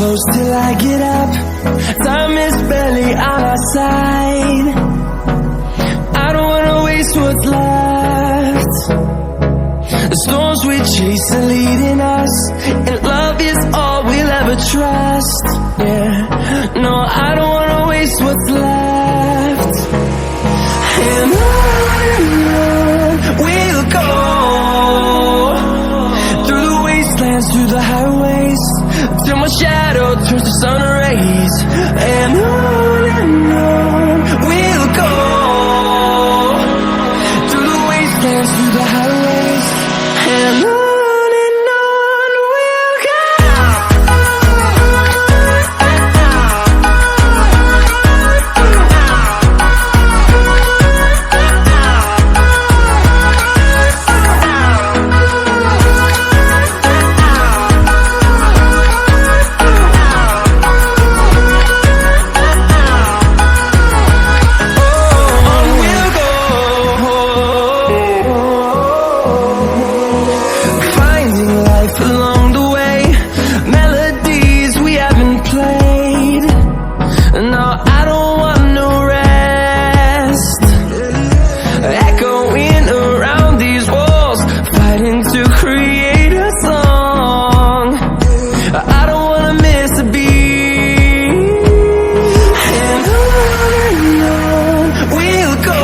close till I get up. Time is barely on our side. I don't wanna waste what's left. The storms we chase are leading us, and love is all we'll ever trust. Yeah, no, I don't wanna waste what's left. And on we'll go, through the wastelands, through the highways, till my shadow turns to sun rays. And on we'll go, through the wastelands, through the highways, and on we'll go. Along the way, melodies we haven't played. No, I don't want no rest. Echoing around these walls, fighting to create a song. I don't wanna miss a beat. And on we'll go,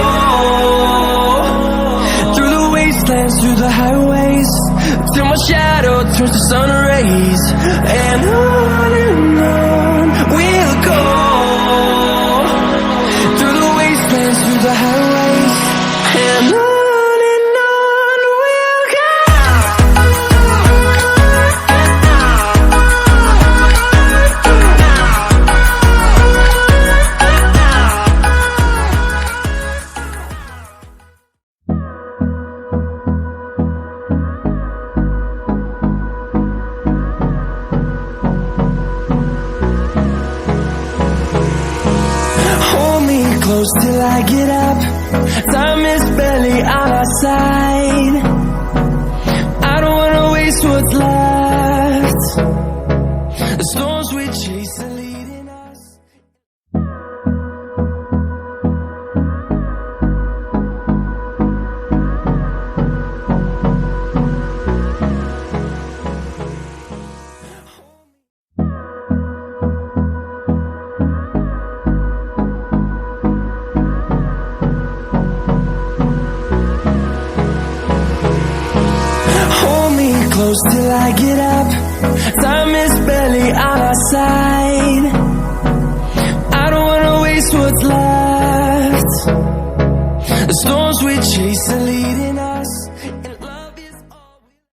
through the wastelands, through the highways, till my shadow turns to sun rays. And on we'll go, through the wastelands, through the highways, and on we'll go. Close till I get up. Time is barely on our side. I don't wanna waste what's left. The storms we chase are leading us. Close till I get up. Time is barely on our side. I don't wanna waste what's left. The storms we chase are leading